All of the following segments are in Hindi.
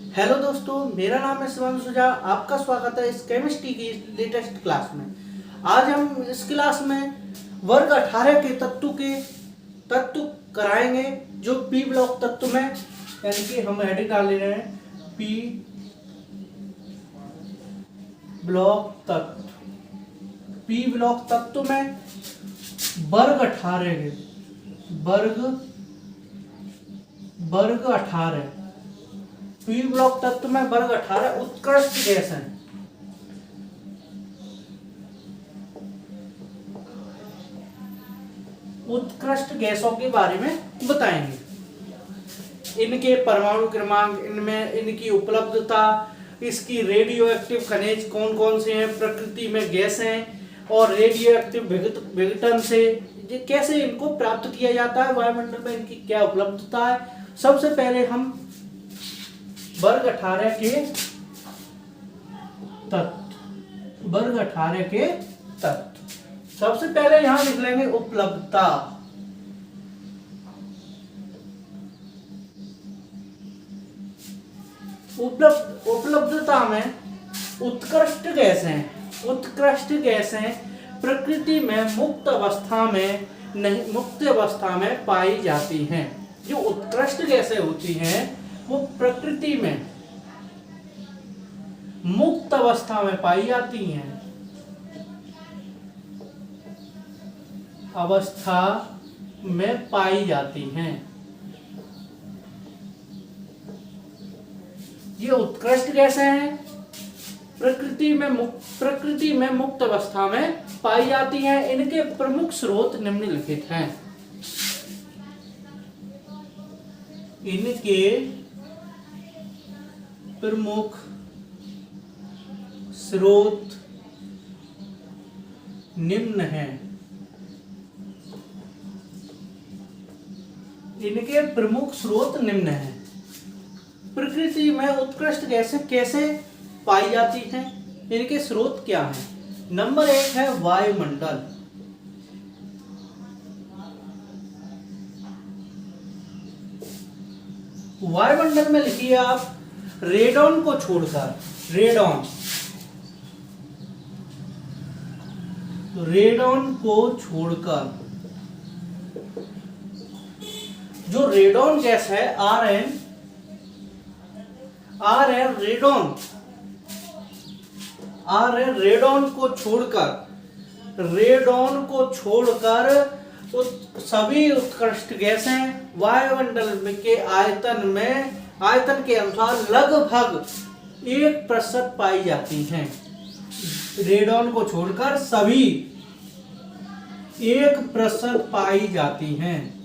हेलो दोस्तों, मेरा नाम है शिवांशु सुजा। आपका स्वागत है इस केमिस्ट्री की लेटेस्ट क्लास में। आज हम इस क्लास में वर्ग 18 के तत्व कराएंगे जो पी ब्लॉक तत्व में, यानी कि हम हेडिंग डाल ले रहे हैं पी ब्लॉक तत्व। पी ब्लॉक तत्व में वर्ग 18 पी ब्लॉक तत्व में वर्ग 18 उत्कृष्ट गैस है। उत्कृष्ट गैसों के बारे में बताएंगे, इनके परमाणु क्रमांक, इनमें इनकी उपलब्धता, इसकी रेडियो एक्टिव खनिज कौन कौन से हैं, प्रकृति में गैस हैं और रेडियो एक्टिव विघटन से कैसे इनको प्राप्त किया जाता है, वायुमंडल में इनकी क्या उपलब्धता है। सबसे पहले हम वर्ग 18 के तत्व सबसे पहले यहां लिख लेंगे उपलब्धता। उपलब्धता में उत्कृष्ट गैसें प्रकृति में मुक्त अवस्था में पाई जाती हैं। जो उत्कृष्ट गैसें होती हैं वो प्रकृति में मुक्त अवस्था में पाई जाती हैं। ये उत्कृष्ट गैसें हैं, प्रकृति में मुक्त अवस्था में पाई जाती हैं। इनके प्रमुख स्रोत निम्नलिखित हैं। इनके प्रमुख स्रोत निम्न हैं। प्रकृति में उत्कृष्ट गैसें कैसे पाई जाती हैं, इनके स्रोत क्या हैं। नंबर 1 है वायुमंडल। वायुमंडल में लिखिए आप रेडॉन को छोड़कर, जो रेडॉन गैस है Rn रेडॉन को छोड़कर तो सभी उत्कृष्ट गैसें वायुमंडल के आयतन के अनुसार लगभग 1% पाई जाती हैं। रेडॉन को छोड़कर सभी 1% पाई जाती हैं।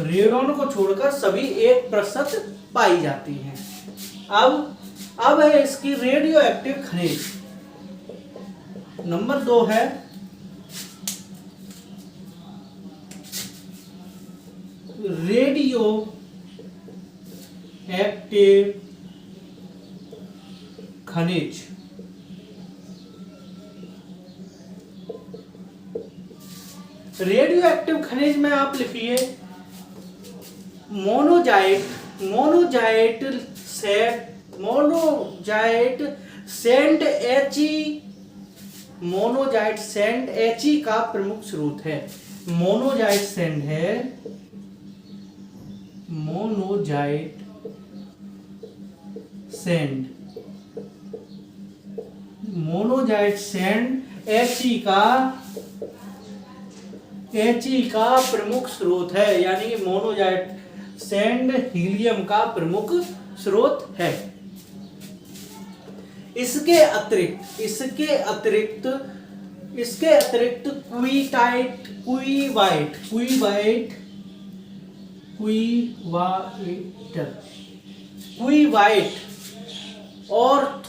रेडॉन को छोड़कर सभी 1% पाई जाती हैं। अब है इसकी रेडियो एक्टिव खनिज। नंबर 2 है रेडियो एक्टिव खनिज। रेडियो एक्टिव खनिज में आप लिखिए मोनोजाइट सेंट He का प्रमुख स्रोत है। मोनोजाइट सेंट He का प्रमुख स्रोत है, यानी कि मोनोजाइट सेंड हीलियम का प्रमुख स्रोत है। इसके अतिरिक्त क्वीवाइट और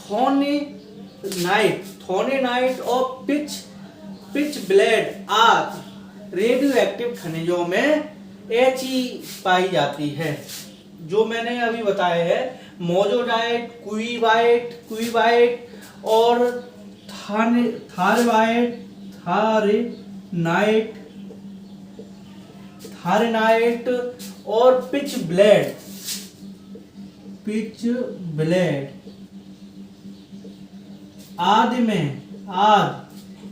थोनेनाइट और पिच ब्लेड आदि रेडियो एक्टिव खनिजों में He पाई जाती है। जो मैंने अभी बताया है मोजोडाइट, क्वीवाइट और थारनाइट और पिच ब्लेड आदि में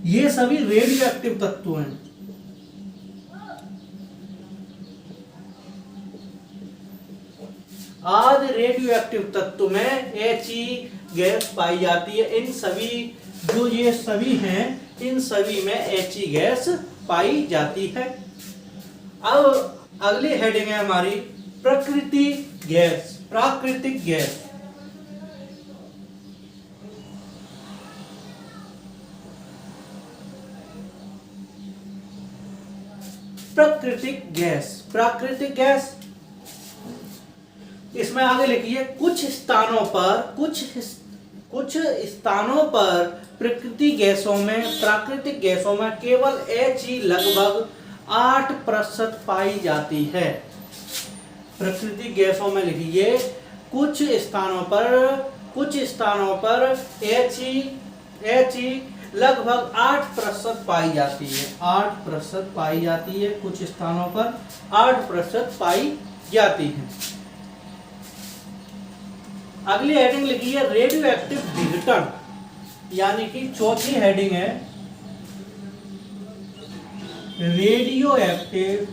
ये सभी रेडियो एक्टिव तत्व हैं। आदि रेडियो एक्टिव तत्व में He गैस पाई जाती है। इन सभी जो ये सभी हैं, इन सभी में He गैस पाई जाती है। अब अगली हेडिंग है हमारी प्राकृतिक गैस। प्राकृतिक गैस प्राकृतिक गैस इसमें आगे लिखिए, कुछ स्थानों पर प्राकृतिक गैसों में केवल He लगभग 8% पाई जाती है। प्राकृतिक गैसों में लिखिए, कुछ स्थानों पर He लगभग 8% पाई जाती है। 8% पाई जाती है, कुछ स्थानों पर 8% पाई जाती है। अगली हेडिंग लिखी है रेडियो एक्टिव विघटन, यानी कि चौथी हेडिंग है रेडियो एक्टिव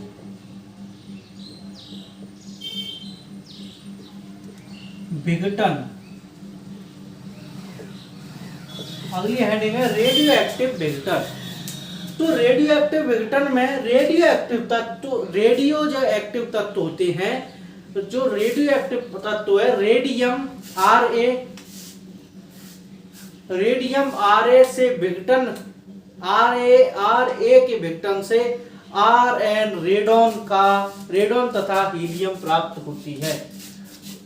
विघटन। अगली हेडिंग है रेडियो एक्टिव विघटन। तो रेडियो एक्टिव विघटन में रेडियो जो एक्टिव तत्व होते हैं, जो रेडियो एक्टिव तत्व है रेडियम Ra से विघटन Ra के विघटन से Rn रेडॉन तथा हीलियम प्राप्त होती है।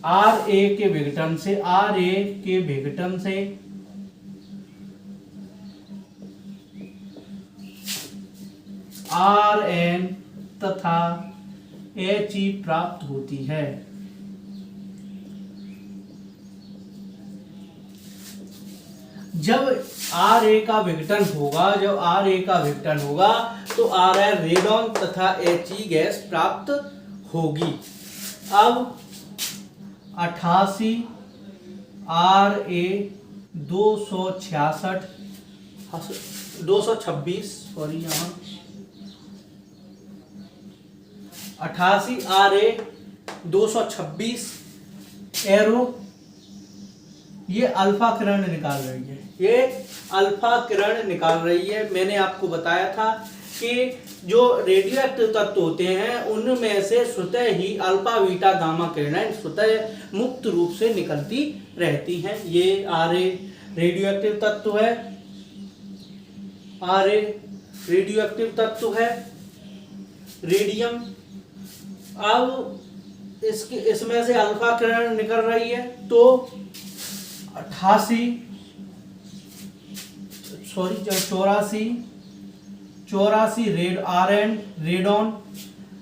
Ra के विघटन से Rn तथा He प्राप्त होती है। जब Ra का विघटन होगा तो Rn रेडॉन तथा He गैस प्राप्त होगी। अब 88 226 सॉरी, यहाँ 88 Ra 226 एरो ये अल्फा किरण निकाल रही है। मैंने आपको बताया था कि जो रेडियो एक्टिव तत्व होते हैं उनमें से स्वतः ही अल्फा बीटा गामा किरणें स्वतः मुक्त रूप से निकलती रहती हैं। ये Ra रेडियो एक्टिव तत्व है, Ra रेडियो एक्टिव तत्व है। रेडियम, अब इसमें से अल्फा किरण निकल रही है, तो 84 Rn रेडॉन।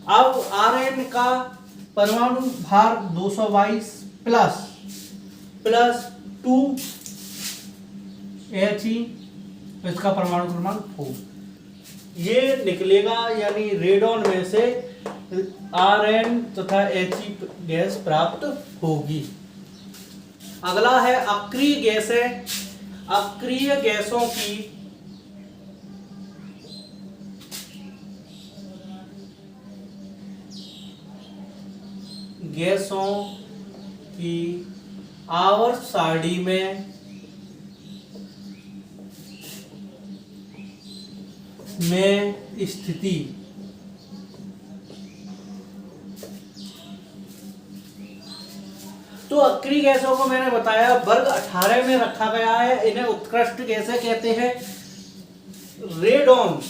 अब Rn का परमाणु भार 222 प्लस 2 He, इसका परमाणु क्रमांक 4 ये निकलेगा, यानी रेडॉन में से Rn तथा He गैस प्राप्त होगी। अगला है अक्रिय गैस है। अक्रिय गैसों की आवर्त सारणी में स्थिति। तो अक्रिय गैसों को मैंने बताया वर्ग 18 में रखा गया है। इन्हें उत्कृष्ट गैसें कहते हैं। रेडॉन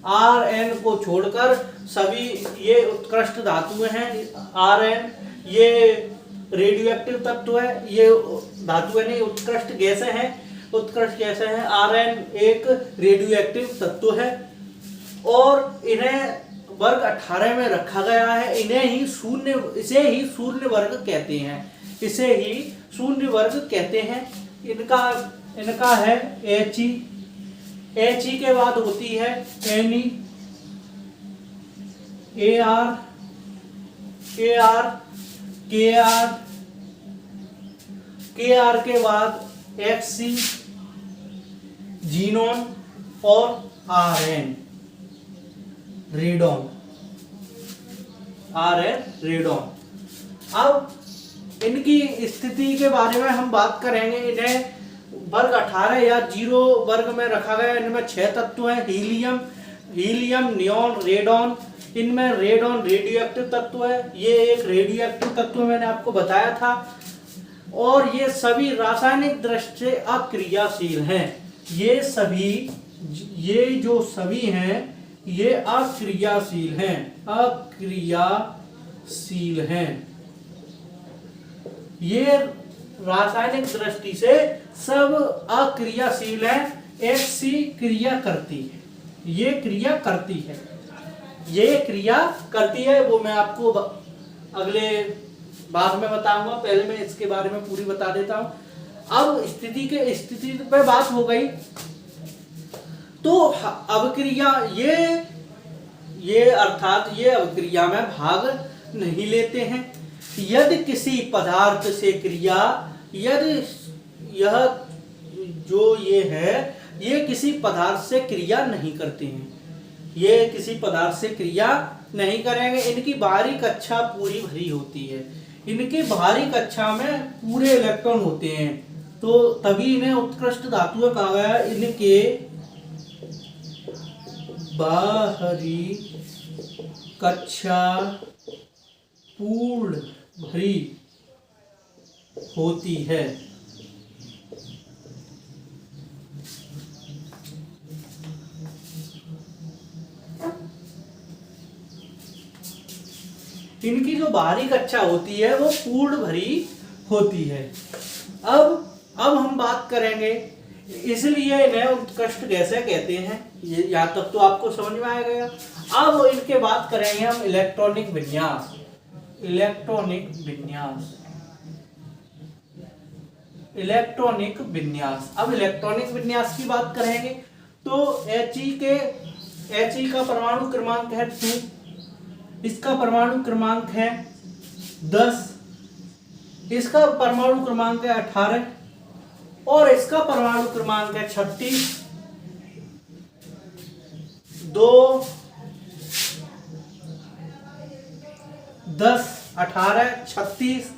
Rn को छोड़कर सभी ये उत्कृष्ट धातुएं हैं। Rn ये रेडियो एक्टिव तत्व है, ये धातुएं नहीं उत्कृष्ट गैसें हैं। Rn एक रेडियो एक्टिव तत्व है और इन्हें वर्ग 18 में रखा गया है। इसे ही शून्य वर्ग कहते हैं। इनका है He के बाद होती है Ne AR KR के बाद XC जीनोन और RN रेडॉन। अब इनकी स्थिति के बारे में हम बात करेंगे। इन्हें वर्ग 18 या 0 वर्ग में रखा गया। इनमें 6 तत्व हैं, हीलियम, नियॉन, रेडॉन। इनमें रेडॉन रेडियो एक्टिव तत्व है, ये एक रेडियो एक्टिव तत्व मैंने आपको बताया था। और ये सभी रासायनिक दृष्टि से अक्रियाशील हैं। ये जो सभी हैं ये अक्रियाशील हैं। ये रासायनिक दृष्टि से सब अक्रियाशील हैं। XC क्रिया करती है, ये क्रिया करती है, वो मैं आपको अगले बाद में बताऊंगा। पहले मैं इसके बारे में पूरी बता देता हूं। अब स्थिति पे बात हो गई, तो अभिक्रिया ये अर्थात ये अभिक्रिया में भाग नहीं लेते हैं। यदि किसी पदार्थ से क्रिया, यदि यह जो ये है ये किसी पदार्थ से क्रिया नहीं करते हैं, ये किसी पदार्थ से क्रिया नहीं करेंगे। इनकी बाहरी कक्षा पूरी भरी होती है, इनकी बाहरी कक्षा में पूरे इलेक्ट्रॉन होते हैं, तो तभी इन्हें उत्कृष्ट धातुएं कहा गया। इनके बाहरी कक्षा पूर्ण भरी होती है। इनकी जो बाहरी कक्षा होती है वो पूर्ण भरी होती है। अब हम बात करेंगे, इसलिए इन्हें उत्कृष्ट गैसें कहते हैं। ये यहाँ तक तो आपको समझ में आ गया। अब इनके बात करेंगे हम इलेक्ट्रॉनिक विन्यास। अब इलेक्ट्रॉनिक विन्यास की बात करेंगे तो He का परमाणु क्रमांक है 2, इसका परमाणु क्रमांक है 10, इसका परमाणु क्रमांक है 18 और इसका परमाणु क्रमांक है 36। 2, 10, 18, 36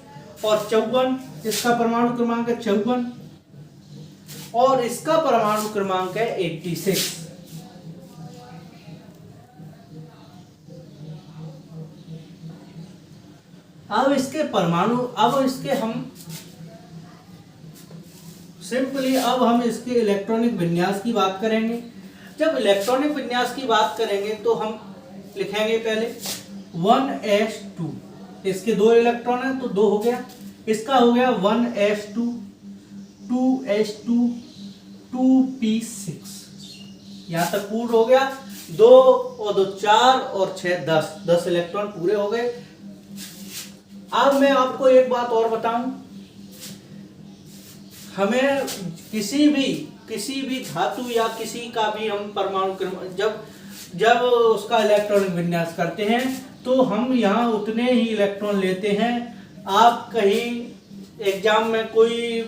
और 54। इसका परमाणु क्रमांक है 54 और इसका परमाणु क्रमांक है 86। अब इसके हम इसके इलेक्ट्रॉनिक विन्यास की बात करेंगे। जब इलेक्ट्रॉनिक विन्यास की बात करेंगे तो हम लिखेंगे पहले 1s2, इसके 2 इलेक्ट्रॉन है तो 2 हो गया। इसका हो गया 1s2, 2s2, 2p6, यहां तक पूर्ण हो गया। 2 और 2 4 और 6 10 इलेक्ट्रॉन पूरे हो गए। अब मैं आपको एक बात और बताऊं, हमें किसी भी धातु या किसी का भी हम परमाणु जब उसका इलेक्ट्रॉनिक विन्यास करते हैं तो हम यहाँ उतने ही इलेक्ट्रॉन लेते हैं। आप कहीं एग्जाम में कोई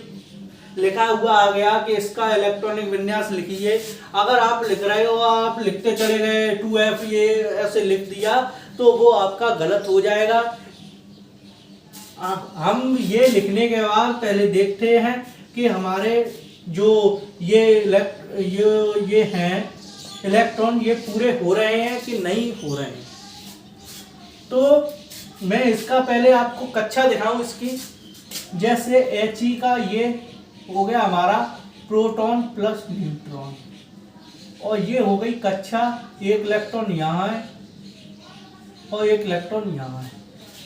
लिखा हुआ आ गया कि इसका इलेक्ट्रॉनिक विन्यास लिखिए, अगर आप लिख रहे हो आप लिखते चले गए 2f ये ऐसे लिख दिया तो वो आपका गलत हो जाएगा। हम ये लिखने के बाद पहले देखते हैं कि हमारे जो ये हैं इलेक्ट्रॉन ये पूरे हो रहे हैं कि नहीं हो रहे हैं। तो मैं इसका पहले आपको कक्षा दिखाऊं इसकी। जैसे He का ये हो गया हमारा प्रोटॉन प्लस न्यूट्रॉन और ये हो गई कक्षा, एक इलेक्ट्रॉन यहाँ है और एक इलेक्ट्रॉन यहाँ है।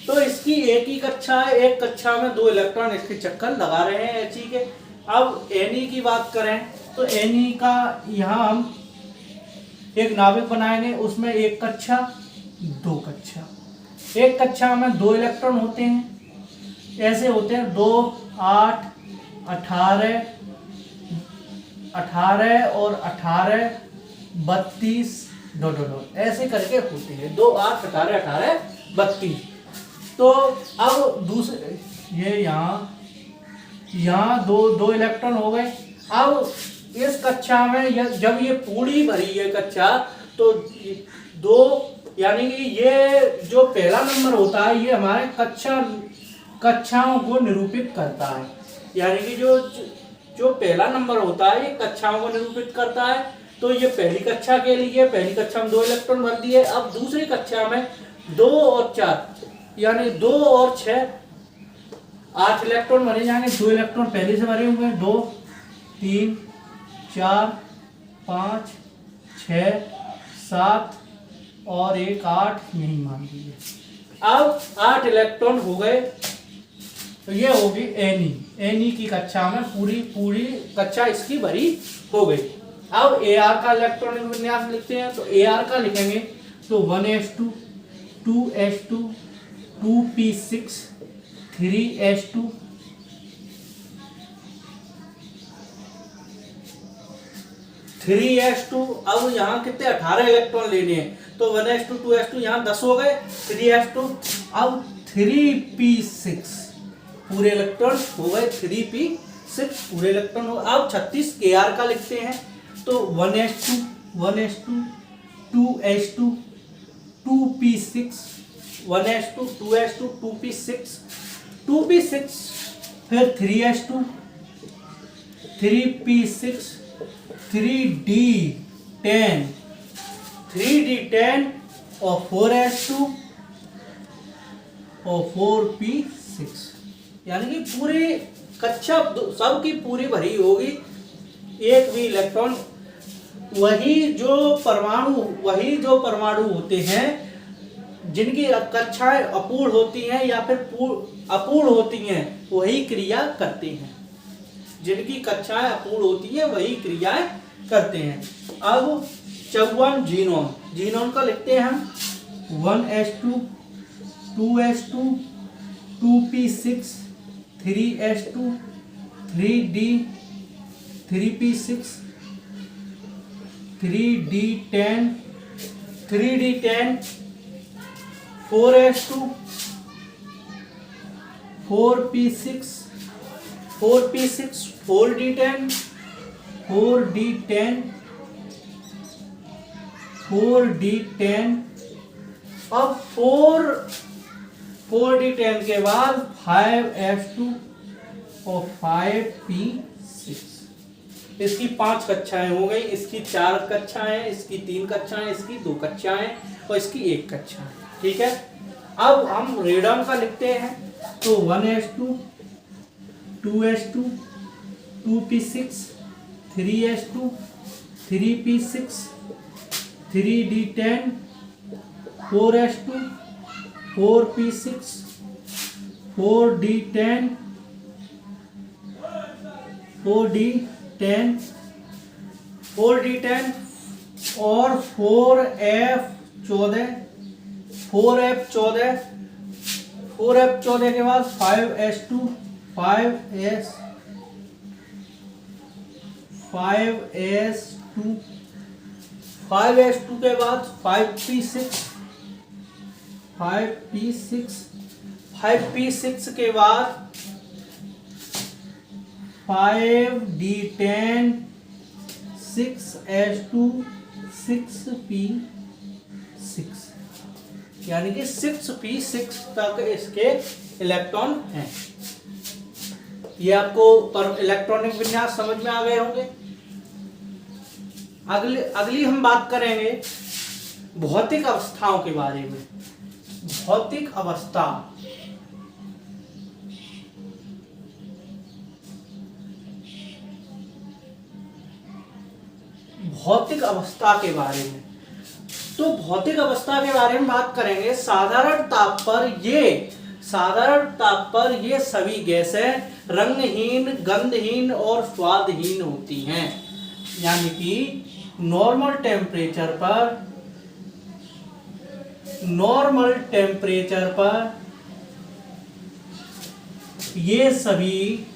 तो इसकी एक ही कक्षा है, एक कक्षा में 2 इलेक्ट्रॉन इसके चक्कर लगा रहे हैं He के। अब Ne की बात करें तो Ne का यहाँ हम एक नाभिक बनाएंगे, उसमें एक कक्षा 2 कक्षा। एक कक्षा में 2 इलेक्ट्रॉन होते हैं, ऐसे होते हैं 2 8 18 और 18 32 डॉट डॉट डॉट ऐसे करके होती है। 2 8 18 18 32। तो अब दूसरे ये यहाँ दो इलेक्ट्रॉन हो गए। अब इस कक्षा में जब ये पूरी भरी है कक्षा, तो 2 यानी कि ये जो पहला नंबर होता है ये हमारे कक्षाओं को निरूपित करता है। यानी कि जो पहला नंबर होता है ये कक्षाओं को निरूपित करता है। तो ये पहली कक्षा के लिए, पहली कक्षा में 2 इलेक्ट्रॉन भर दिए। अब दूसरी कक्षा में 2 और 4 यानी 2 और 6 8 इलेक्ट्रॉन भरे जाएंगे। 2 इलेक्ट्रॉन पहले से भरे हुए हैं, 2 3 4 5 6 7 और 1 8 यही मान लीजिए। अब 8 इलेक्ट्रॉन हो गए, तो ये होगी एनी की कक्षा में पूरी कक्षा इसकी भरी हो गई। अब AR का इलेक्ट्रॉनिक विन्यास लिखते हैं। तो AR का लिखेंगे तो 1s2 2s2 2p6 3s2 3s2। अब यहाँ कितने 18 इलेक्ट्रॉन लेने हैं, तो 1s2 2s2 यहाँ 10 हो गए, 3s2। अब 3p6 पूरे इलेक्ट्रॉन हो गए, 3p6 पूरे इलेक्ट्रॉन हो। अब 36 AR का लिखते हैं। तो 1s2 2s2 2p6 1s2 2s2 2p6 फिर 3s2 3p6 3d10 और 4s2 और 4p6 यानी कि पूरी कक्षा सबकी पूरी भरी होगी। एक भी इलेक्ट्रॉन वही जो परमाणु होते हैं जिनकी कक्षाएं अपूर्ण होती हैं या फिर अपूर्ण होती हैं, वही क्रिया करते हैं। जिनकी कक्षाएं अपूर्ण होती हैं वही क्रियाएं करते हैं। अब 54 जीनोन का लिखते हैं हम 1s2 2s2 2p6 3s2 3p6 3d10 4s2 4p6 4d10 अब 4d10 के बाद 5s2 और 5p6। इसकी 5 कक्षाएं हो गई, इसकी 4 कक्षाएं, इसकी 3 कक्षाएं, इसकी 2 कक्षाएं और इसकी 1 कक्षा। ठीक है। अब हम रेडॉन का लिखते हैं तो 1s2 2s2 2p6 3s2 3p6 3d10 4s2 4p6 4d10 और 4f14 के बाद 5s2 5s2 के बाद 5p6 के बाद 5d10 6s2 6p6 यानी कि 6p6 तक इसके इलेक्ट्रॉन हैं। ये आपको इलेक्ट्रॉनिक विन्यास समझ में आ गए होंगे। अगली हम बात करेंगे भौतिक अवस्थाओं के बारे में। भौतिक अवस्था के बारे में। तो भौतिक अवस्था के बारे में बात करेंगे। साधारण ताप पर ये सभी गैसें रंगहीन, गंधहीन और स्वादहीन होती हैं। यानी कि नॉर्मल टेम्परेचर पर ये सभी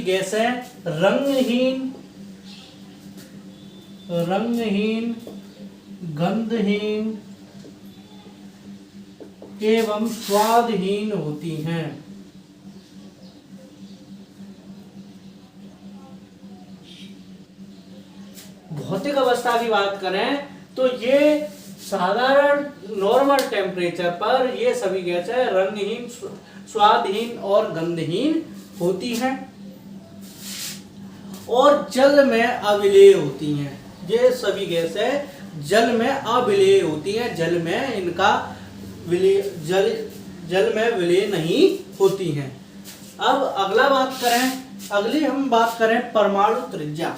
गैसें रंगहीन, गंधहीन एवं स्वादहीन होती हैं। भौतिक अवस्था की बात करें तो ये साधारण नॉर्मल टेम्परेचर पर ये सभी गैसें रंगहीन, स्वादहीन और गंधहीन होती हैं और जल में अविलेय होती हैं। ये सभी गैसें जल में अविलेय होती हैं, जल में इनका विलय, जल में विलय नहीं होती हैं। अब अगली हम बात करें परमाणु त्रिज्या।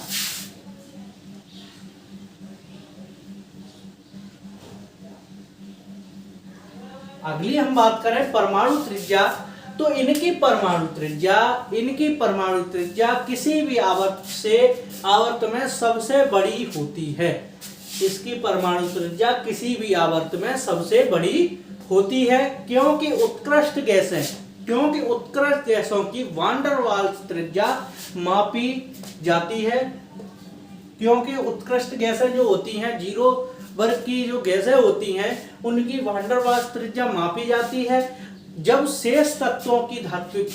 अगली हम बात करें परमाणु त्रिज्या, तो इनकी परमाणु त्रिज्या किसी भी आवर्त में सबसे बड़ी होती है। इसकी परमाणु त्रिज्या किसी भी आवर्त में सबसे बड़ी होती है, क्योंकि उत्कृष्ट गैसों की वान डेर वाल्स त्रिज्या मापी जाती है। क्योंकि उत्कृष्ट गैसें जो होती हैं, 0 वर्ग की जो गैसें होती हैं, उनकी वान डेर वाल्स त्रिज्या मापी जाती है। जब शेष तत्वों की धात्विक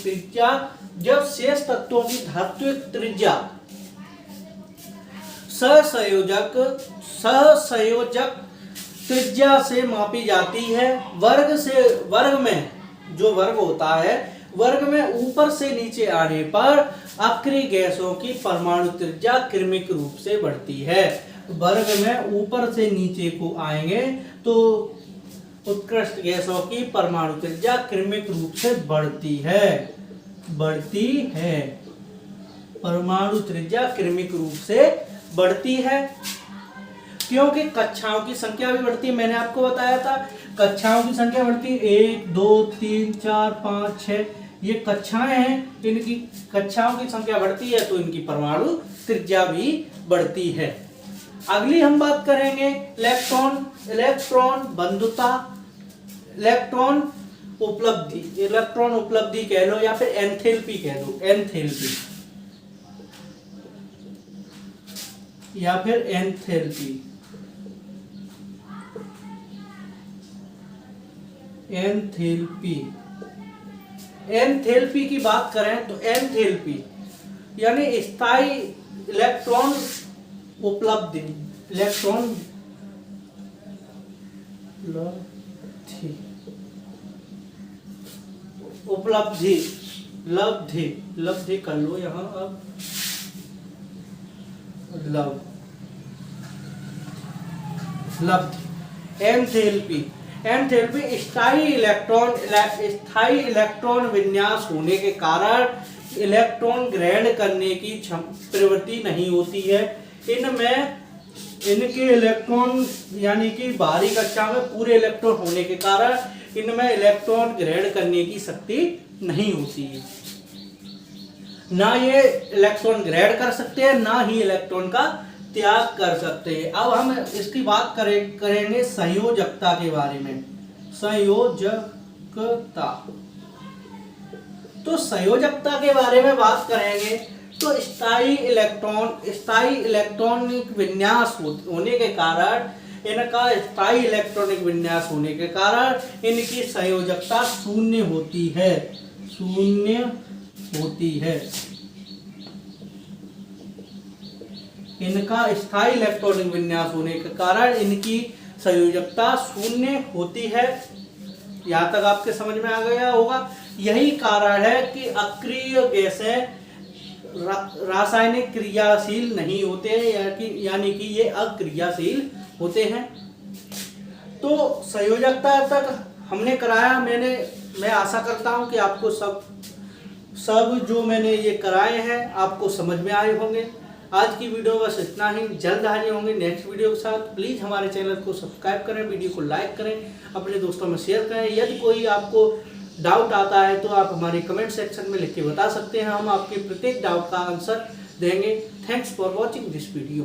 त्रिज्या सहसंयोजक त्रिज्या से मापी जाती है। वर्ग में जो वर्ग होता है, वर्ग में ऊपर से नीचे आने पर अक्रिय गैसों की परमाणु त्रिज्या क्रमिक रूप से बढ़ती है। वर्ग में ऊपर से नीचे को आएंगे तो उत्कृष्ट गैसों की परमाणु त्रिज्या क्रमिक रूप से बढ़ती है। परमाणु त्रिज्या क्रमिक रूप से बढ़ती है, क्योंकि कक्षाओं की संख्या भी बढ़ती है। मैंने आपको बताया था कक्षाओं की संख्या बढ़ती है, 1 2 3 4 5 6 ये कक्षाएं हैं। इनकी कक्षाओं की संख्या बढ़ती है तो इनकी परमाणु त्रिज्या भी बढ़ती है। अगली हम बात करेंगे इलेक्ट्रॉन बंधुता, इलेक्ट्रॉन उपलब्धि कह लो या फिर एंथैल्पी कह दो, एंथैल्पी की बात करें तो एंथैल्पी यानी स्थायी इलेक्ट्रॉन उपलब्धि, लब्धि कर लो यहाँ अब, एंथैल्पी स्थायी इलेक्ट्रॉन विन्यास होने के कारण इलेक्ट्रॉन ग्रहण करने की प्रवृत्ति नहीं होती है। इनके इलेक्ट्रॉन यानी कि बाहरी कक्षा में पूरे इलेक्ट्रॉन होने के कारण इनमें इलेक्ट्रॉन ग्रहण करने की शक्ति नहीं होती है। ना ये इलेक्ट्रॉन ग्रहण कर सकते हैं, ना ही इलेक्ट्रॉन का त्याग कर सकते हैं। अब हम इसकी बात करेंगे संयोजकता के बारे में। तो संयोजकता के बारे में बात करेंगे तो स्थायी इलेक्ट्रॉनिक विन्यास होने के कारण, इनका स्थायी इलेक्ट्रॉनिक विन्यास होने के कारण इनकी संयोजकता शून्य होती है। इनका स्थायी इलेक्ट्रॉनिक विन्यास होने के कारण इनकी संयोजकता शून्य होती है। यहाँ तक आपके समझ में आ गया होगा। यही कारण है कि अक्रिय गैसें रासायनिक क्रियाशील नहीं होते हैं, यानी कि ये अक्रियाशील होते हैं। तो संयोजकता तक हमने कराया। मैं आशा करता हूं कि आपको सब जो मैंने ये कराए हैं आपको समझ में आए होंगे। आज की वीडियो बस इतना ही। जल्द हाजिर होंगे नेक्स्ट वीडियो के साथ। प्लीज़ हमारे चैनल को सब्सक्राइब करें, वीडियो को लाइक करें, अपने दोस्तों में शेयर करें। यदि कोई आपको डाउट आता है तो आप हमारे कमेंट सेक्शन में लिख के बता सकते हैं। हम आपके प्रत्येक डाउट का आंसर देंगे। Thanks for watching this video.